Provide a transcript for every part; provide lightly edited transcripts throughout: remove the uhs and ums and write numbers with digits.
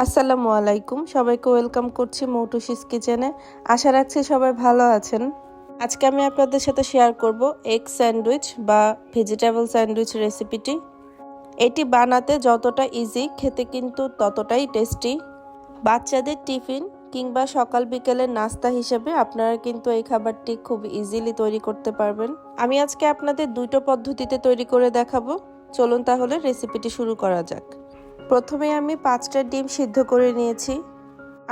আসসালামু আলাইকুম, সবাইকে ওয়েলকাম করছি মৌটুসিস কিচেনে। আশা রাখছি সবাই ভালো আছেন। আজকে আমি আপনাদের সাথে শেয়ার করব এগ স্যান্ডউইচ বা ভেজিটেবল স্যান্ডউইচ রেসিপিটি। এটি বানাতে যতটা ইজি, খেতে কিন্তু ততটাই টেস্টি। বাচ্চাদের টিফিন কিংবা সকাল বিকেলের নাস্তা হিসেবে আপনারা কিন্তু এই খাবারটি খুব ইজিলি তৈরি করতে পারবেন। আমি আজকে আপনাদের দুটো পদ্ধতিতে তৈরি করে দেখাবো। চলুন তাহলে রেসিপিটি শুরু করা যাক। প্রথমে আমি 5টা ডিম সিদ্ধ করে নিয়েছি।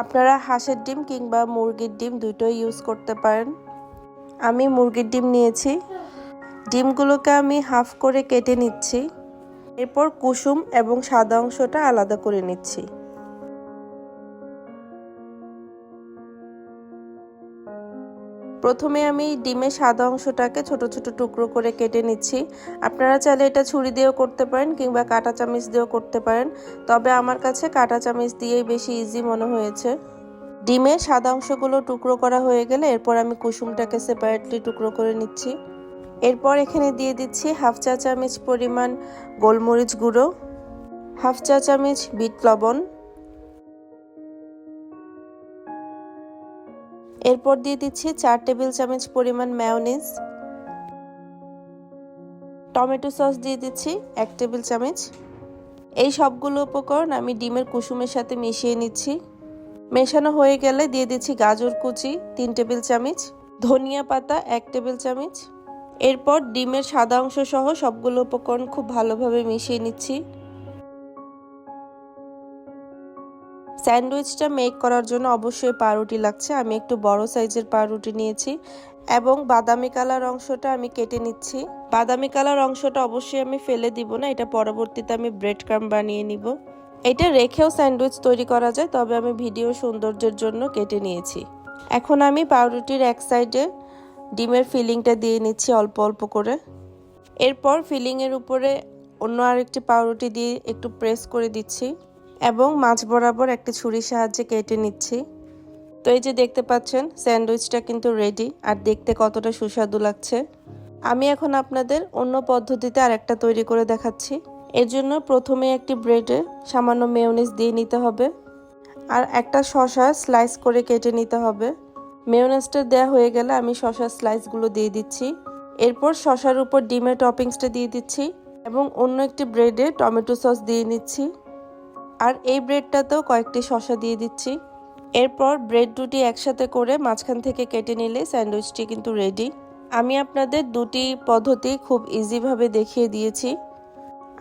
আপনারা হাঁসের ডিম কিংবা মুরগির ডিম দুটোই ইউজ করতে পারেন। আমি মুরগির ডিম নিয়েছি। ডিমগুলোকে আমি হাফ করে কেটে নিচ্ছি। এরপর কুসুম এবং সাদা অংশটা আলাদা করে নিচ্ছি। প্রথমে আমি ডিমের সাদা অংশটাকে ছোট ছোট টুকরো করে কেটে নিচ্ছি। আপনারা চাইলে এটা ছুরি দিয়েও করতে পারেন কিংবা কাঁটা চামচ দিয়েও করতে পারেন, তবে আমার কাছে কাঁটা চামচ দিয়েই বেশি ইজি মনে হয়েছে। ডিমের সাদা অংশগুলো টুকরো করা হয়ে গেলে এরপর আমি কুসুমটাকে সেপারেটলি টুকরো করে নিচ্ছি। এরপর এখানে দিয়ে দিচ্ছি হাফ চা চামচ পরিমাণ গোলমরিচ গুঁড়ো, হাফ চা চামচ বিট লবণ, এরপর দিয়ে দিচ্ছি 4 টেবিল চামচ পরিমাণ মেয়োনিজ, টমেটো সস দিয়ে দিচ্ছি 1 টেবিল চামচ। এই সবগুলো উপকরণ আমি ডিমের কুসুমের সাথে মিশিয়ে নিচ্ছি। মেশানো হয়ে গেলে দিয়ে দিচ্ছি গাজর কুচি 3 টেবিল চামচ, ধনিয়া পাতা 1 টেবিল চামচ। এরপর ডিমের সাদা অংশ সহ সবগুলো উপকরণ খুব ভালোভাবে মিশিয়ে নিচ্ছি। স্যান্ডউইচটা মেক করার জন্য অবশ্যই পাউরুটি লাগছে। আমি একটু বড় সাইজের পাউরুটি নিয়েছি এবং বাদামি কালার অংশটা আমি কেটে নিচ্ছি। বাদামি কালার অংশটা অবশ্যই আমি ফেলে দিব না, এটা পরবর্তীতে আমি ব্রেড ক্রাম্ব বানিয়ে নিব। এটা রেখেও স্যান্ডউইচ তৈরি করা যায়, তবে আমি ভিডিও সৌন্দর্যের জন্য কেটে নিয়েছি। এখন আমি পাউরুটির এক সাইডে ডিমের ফিলিংটা দিয়ে নিচ্ছি অল্প অল্প করে। এরপর ফিলিংয়ের উপরে অন্য আরেকটি পাউরুটি দিয়ে একটু প্রেস করে দিচ্ছি এবং মাঝ বরাবর একটি ছুরির সাহায্যে কেটে নিচ্ছি। তো এই যে দেখতে পাচ্ছেন স্যান্ডউইচটা কিন্তু রেডি, আর দেখতে কতটা সুস্বাদু লাগছে। আমি এখন আপনাদের অন্য পদ্ধতিতে আরেকটা তৈরি করে দেখাচ্ছি। এর জন্য প্রথমে একটি ব্রেডে সামান্য মেয়োনিজ দিয়ে নিতে হবে আর একটা শসা স্লাইস করে কেটে নিতে হবে। মেয়োনিজটা দেওয়া হয়ে গেলে আমি শসার স্লাইসগুলো দিয়ে দিচ্ছি। এরপর শসার উপর ডিমের টপিংসটা দিয়ে দিচ্ছি এবং অন্য একটি ব্রেডে টমেটো সস দিয়ে নিচ্ছি আর এই ব্রেডটাতেও কয়েকটি শসা দিয়ে দিচ্ছি। এরপর ব্রেড দুটি একসাথে করে মাঝখান থেকে কেটে নিলে স্যান্ডউইচটি কিন্তু রেডি। আমি আপনাদের দুটি পদ্ধতি খুব ইজিভাবে দেখিয়ে দিয়েছি।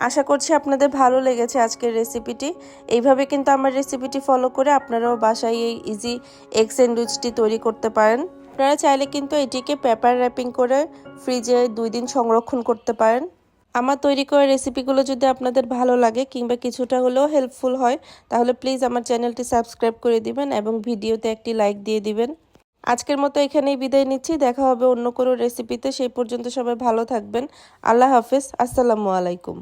আশা করছি আপনাদের ভালো লেগেছে আজকের রেসিপিটি। এইভাবে কিন্তু আমার রেসিপিটি ফলো করে আপনারাও বাসায় এই ইজি এগ স্যান্ডউইচটি তৈরি করতে পারেন। আপনারা চাইলে কিন্তু এটিকে পেপার র্যাপিং করে ফ্রিজে 2 দিন সংরক্ষণ করতে পারেন। আমার তৈরি করা রেসিপিগুলো যদি আপনাদের ভালো লাগে কিংবা কিছুটা হলেও হেল্পফুল হয়, তাহলে প্লিজ আমার চ্যানেলটি সাবস্ক্রাইব করে দিবেন এবং ভিডিওতে একটি লাইক দিয়ে দিবেন। আজকের মতো এখানেই বিদায় নিচ্ছি। দেখা হবে অন্য কোনো রেসিপিতে। সেই পর্যন্ত সবাই ভালো থাকবেন। আল্লাহ হাফেজ। আসসালামু আলাইকুম।